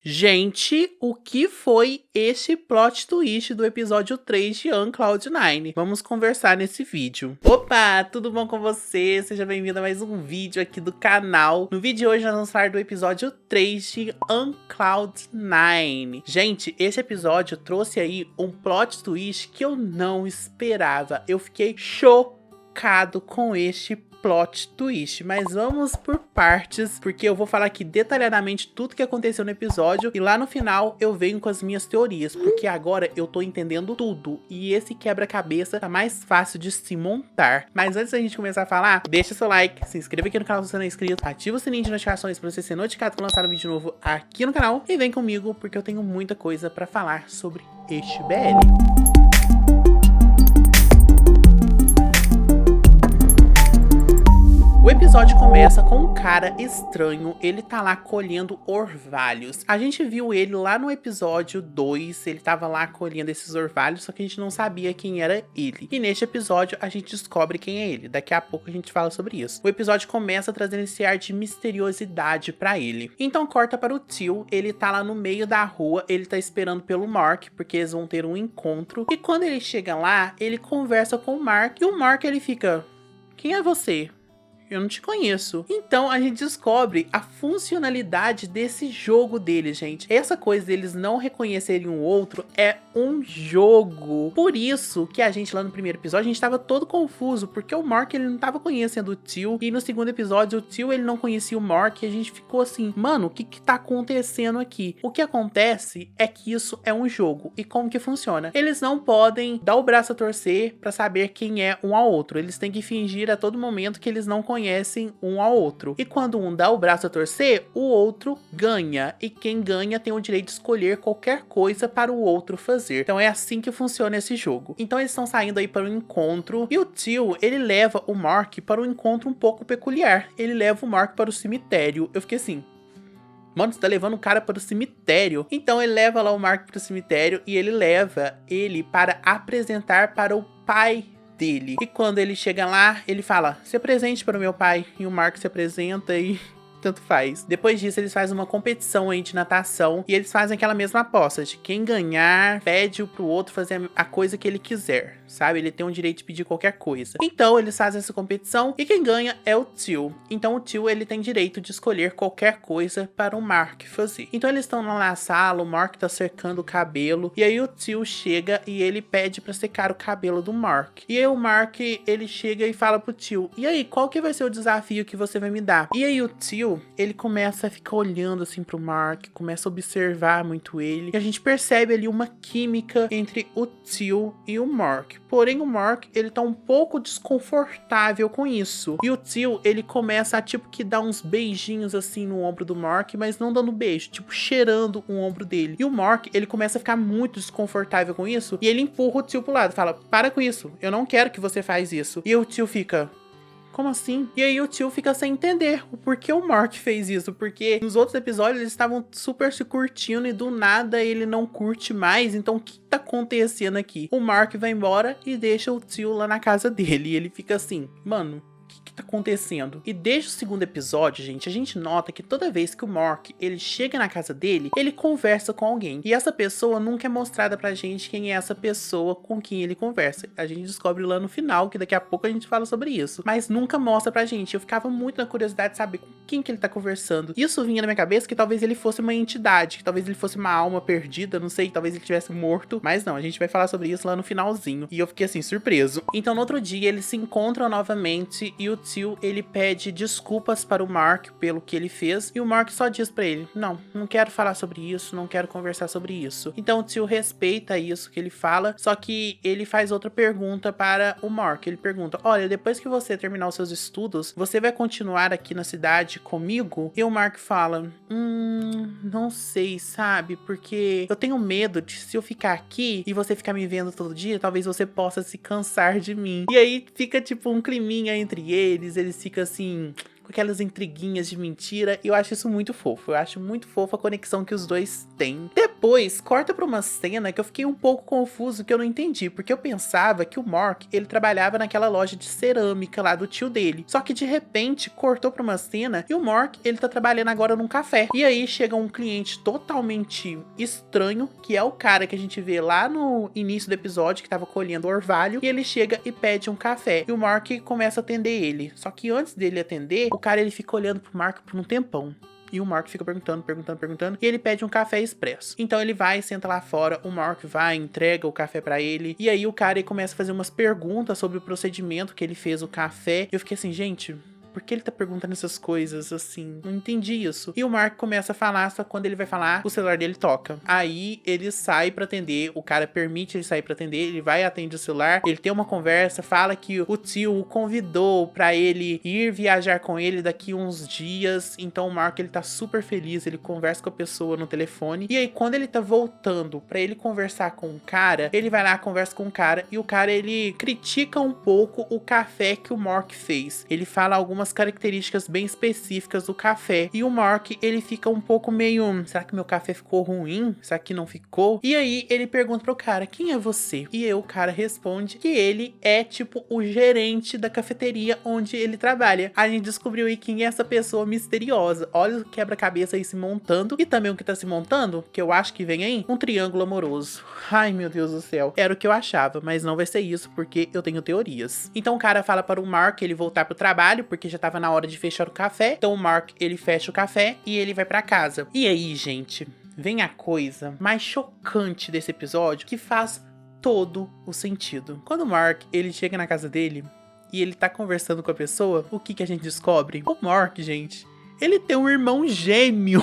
Gente, o que foi esse plot twist do episódio 3 de Cloud9? Vamos conversar nesse vídeo. Opa, tudo bom com você? Seja bem-vindo a mais um vídeo aqui do canal. No vídeo de hoje nós vamos falar do episódio 3 de Cloud9. Gente, esse episódio trouxe aí um plot twist que eu não esperava. Eu fiquei chocado com este plot twist, mas vamos por partes, porque eu vou falar aqui detalhadamente tudo que aconteceu no episódio e lá no final eu venho com as minhas teorias, porque agora eu tô entendendo tudo e esse quebra-cabeça tá mais fácil de se montar. Mas antes da gente começar a falar, deixa seu like, se inscreva aqui no canal se você não é inscrito, ativa o sininho de notificações pra você ser notificado quando lançar um vídeo novo aqui no canal e vem comigo porque eu tenho muita coisa pra falar sobre este BL. O episódio começa com um cara estranho, ele tá lá colhendo orvalhos. A gente viu ele lá no episódio 2, ele tava lá colhendo esses orvalhos, só que a gente não sabia quem era ele. E neste episódio a gente descobre quem é ele, daqui a pouco a gente fala sobre isso. O episódio começa trazendo esse ar de misteriosidade pra ele. Então corta para o tio, ele tá lá no meio da rua, ele tá esperando pelo Mark, porque eles vão ter um encontro. E quando ele chega lá, ele conversa com o Mark, e o Mark ele fica: "Quem é você? Eu não te conheço." Então a gente descobre a funcionalidade desse jogo deles, gente. Essa coisa deles não reconhecerem um outro é um jogo. Por isso que a gente lá no primeiro episódio, a gente tava todo confuso, porque o Mark ele não tava conhecendo o tio, e no segundo episódio o tio ele não conhecia o Mark, e a gente ficou assim, mano, o que que tá acontecendo aqui? O que acontece é que isso é um jogo. E como que funciona? Eles não podem dar o braço a torcer pra saber quem é um ao outro. Eles têm que fingir a todo momento que eles não conhecem um ao outro. E quando um dá o braço a torcer, o outro ganha. E quem ganha tem o direito de escolher qualquer coisa para o outro fazer. Então é assim que funciona esse jogo. Então eles estão saindo aí para um encontro. E o tio, ele leva o Mark para um encontro um pouco peculiar. Ele leva o Mark para o cemitério. Eu fiquei assim, mano, você tá levando o cara para o cemitério? Então ele leva lá o Mark para o cemitério e ele leva ele para apresentar para o pai dele. E quando ele chega lá, ele fala: "Se apresente para o meu pai." E o Mark se apresenta e tanto faz. Depois disso, eles fazem uma competição aí de natação. E eles fazem aquela mesma aposta de quem ganhar pede pro outro fazer a coisa que ele quiser, sabe? Ele tem o direito de pedir qualquer coisa. Então eles fazem essa competição e quem ganha é o tio. Então o tio ele tem direito de escolher qualquer coisa para o Mark fazer. Então eles estão lá na sala, o Mark tá secando o cabelo. E aí o tio chega e ele pede pra secar o cabelo do Mark. E aí o Mark ele chega e fala pro tio: "E aí, qual que vai ser o desafio que você vai me dar?" E aí o tio ele começa a ficar olhando assim pro Mark, começa a observar muito ele, e a gente percebe ali uma química entre o tio e o Mark. Porém o Mark, ele tá um pouco desconfortável com isso. E o tio, ele começa a tipo que dar uns beijinhos assim no ombro do Mark, mas não dando beijo, tipo cheirando o ombro dele. E o Mark, ele começa a ficar muito desconfortável com isso, e ele empurra o tio pro lado, fala: "Para com isso, eu não quero que você faz isso." E o tio fica: "Como assim?" E aí o tio fica sem entender o porquê o Mark fez isso, porque nos outros episódios eles estavam super se curtindo e do nada ele não curte mais. Então o que tá acontecendo aqui? O Mark vai embora e deixa o tio lá na casa dele e ele fica assim, mano, o que tá acontecendo? E desde o segundo episódio, gente, a gente nota que toda vez que o Mark ele chega na casa dele, ele conversa com alguém. E essa pessoa nunca é mostrada pra gente quem é essa pessoa com quem ele conversa. A gente descobre lá no final, que daqui a pouco a gente fala sobre isso. Mas nunca mostra pra gente. Eu ficava muito na curiosidade de saber com quem que ele tá conversando. Isso vinha na minha cabeça que talvez ele fosse uma entidade, que talvez ele fosse uma alma perdida, não sei, talvez ele tivesse morto. Mas não, a gente vai falar sobre isso lá no finalzinho. E eu fiquei assim, surpreso. Então no outro dia eles se encontram novamente e o tio, ele pede desculpas para o Mark pelo que ele fez, e o Mark só diz pra ele: não quero falar sobre isso, não quero conversar sobre isso. Então o tio respeita isso que ele fala, só que ele faz outra pergunta para o Mark. Ele pergunta: "Olha, depois que você terminar os seus estudos, você vai continuar aqui na cidade comigo?" E o Mark fala: não sei, sabe, porque eu tenho medo de, se eu ficar aqui e você ficar me vendo todo dia, talvez você possa se cansar de mim." E aí fica tipo um climinha entre eles ficam assim, com aquelas intriguinhas de mentira, e eu acho isso muito fofo. Eu acho muito fofo a conexão que os dois têm. depois, corta pra uma cena que eu fiquei um pouco confuso, que eu não entendi, porque eu pensava que o Mark, ele trabalhava naquela loja de cerâmica lá do tio dele. Só que de repente, cortou pra uma cena e o Mark, ele tá trabalhando agora num café. E aí chega um cliente totalmente estranho, que é o cara que a gente vê lá no início do episódio, que tava colhendo orvalho, e ele chega e pede um café. E o Mark começa a atender ele. Só que antes dele atender, o cara ele fica olhando pro Mark por um tempão. E o Mark fica perguntando, e ele pede um café expresso. Então ele vai, senta lá fora, o Mark vai, entrega o café pra ele, e aí o cara ele começa a fazer umas perguntas sobre o procedimento que ele fez o café. E eu fiquei assim, gente, por que ele tá perguntando essas coisas assim? Não entendi isso. E o Mark começa a falar, só que quando ele vai falar, o celular dele toca. Aí ele sai pra atender, o cara permite ele sair pra atender, ele vai atender o celular, ele tem uma conversa, fala que o tio o convidou pra ele ir viajar com ele daqui uns dias. Então o Mark ele tá super feliz, ele conversa com a pessoa no telefone. E aí quando ele tá voltando pra ele conversar com o cara, ele vai lá, conversa com o cara, e o cara ele critica um pouco o café que o Mark fez. Ele fala algumas características bem específicas do café. E o Mark, ele fica um pouco meio, será que meu café ficou ruim? Será que não ficou? E aí ele pergunta pro cara, quem é você? E aí o cara responde que ele é tipo o gerente da cafeteria onde ele trabalha. A gente descobriu aí quem é essa pessoa misteriosa. Olha o quebra-cabeça aí se montando. E também o que tá se montando, que eu acho que vem aí, um triângulo amoroso. Ai, meu Deus do céu. Era o que eu achava, mas não vai ser isso, porque eu tenho teorias. Então o cara fala para o Mark ele voltar pro trabalho, porque já tava na hora de fechar o café. Então o Mark, ele fecha o café e ele vai pra casa. E aí, gente, vem a coisa mais chocante desse episódio, que faz todo o sentido. Quando o Mark, ele chega na casa dele e ele tá conversando com a pessoa, o que a gente descobre? O Mark, gente, ele tem um irmão gêmeo.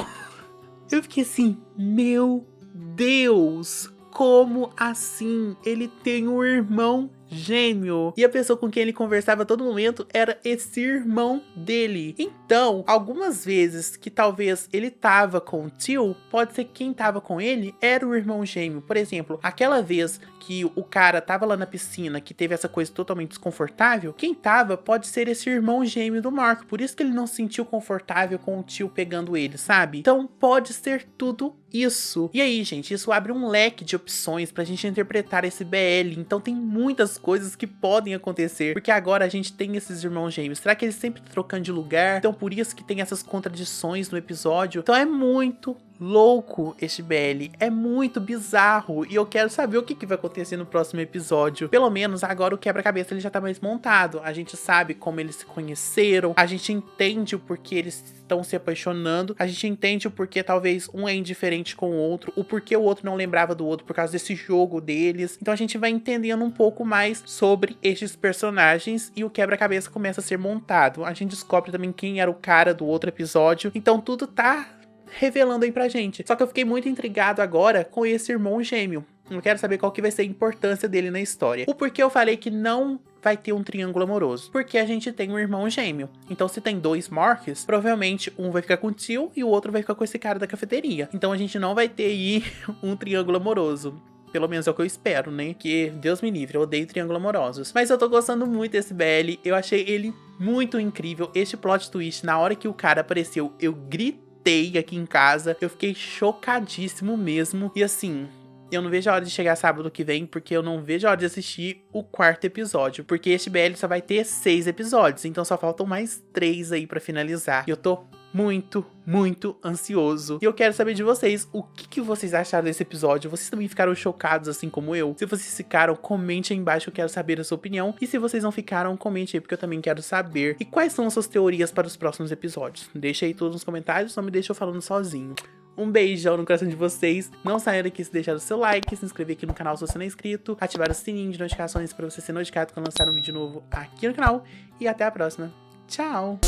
Eu fiquei assim, meu Deus, como assim? Ele tem um irmão gêmeo. E a pessoa com quem ele conversava a todo momento era esse irmão dele. Então, algumas vezes que talvez ele tava com o tio, pode ser que quem tava com ele era o irmão gêmeo. Por exemplo, aquela vez que o cara tava lá na piscina, que teve essa coisa totalmente desconfortável, quem tava pode ser esse irmão gêmeo do Mark. Por isso que ele não se sentiu confortável com o tio pegando ele, sabe? Então, pode ser tudo isso. E aí, gente, isso abre um leque de opções pra gente interpretar esse BL. Então, tem muitas coisas que podem acontecer, porque agora a gente tem esses irmãos gêmeos. Será que eles sempre trocando de lugar? Então por isso que tem essas contradições no episódio. Então é muito louco este BL, é muito bizarro e eu quero saber o que vai acontecer no próximo episódio. Pelo menos agora o quebra-cabeça ele já tá mais montado, a gente sabe como eles se conheceram, a gente entende o porquê eles estão se apaixonando, a gente entende o porquê talvez um é indiferente com o outro, o porquê o outro não lembrava do outro por causa desse jogo deles. Então a gente vai entendendo um pouco mais sobre estes personagens e o quebra-cabeça começa a ser montado. A gente descobre também quem era o cara do outro episódio, então tudo tá revelando aí pra gente. Só que eu fiquei muito intrigado agora com esse irmão gêmeo. Eu quero saber qual que vai ser a importância dele na história. O porquê eu falei que não vai ter um triângulo amoroso. Porque a gente tem um irmão gêmeo. Então se tem dois Marks, provavelmente um vai ficar com o tio e o outro vai ficar com esse cara da cafeteria. Então a gente não vai ter aí um triângulo amoroso. Pelo menos é o que eu espero, né? Que Deus me livre, eu odeio triângulos amorosos. Mas eu tô gostando muito desse BL. Eu achei ele muito incrível. Este plot twist, na hora que o cara apareceu, eu gritei aqui em casa. Eu fiquei chocadíssimo mesmo. E assim, eu não vejo a hora de chegar sábado que vem, porque eu não vejo a hora de assistir o 4º episódio. Porque este BL só vai ter 6 episódios, então só faltam mais 3 aí pra finalizar. E eu tô muito, muito ansioso. E eu quero saber de vocês, o que vocês acharam desse episódio? Vocês também ficaram chocados assim como eu? Se vocês ficaram, comente aí embaixo, eu quero saber a sua opinião. E se vocês não ficaram, comente aí, porque eu também quero saber. E quais são as suas teorias para os próximos episódios? Deixa aí tudo nos comentários, não me deixa eu falando sozinho. Um beijão no coração de vocês. Não saiam daqui se deixar o seu like, se inscrever aqui no canal se você não é inscrito, ativar o sininho de notificações para você ser notificado quando lançar um vídeo novo aqui no canal. E até a próxima. Tchau!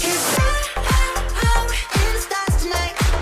Tonight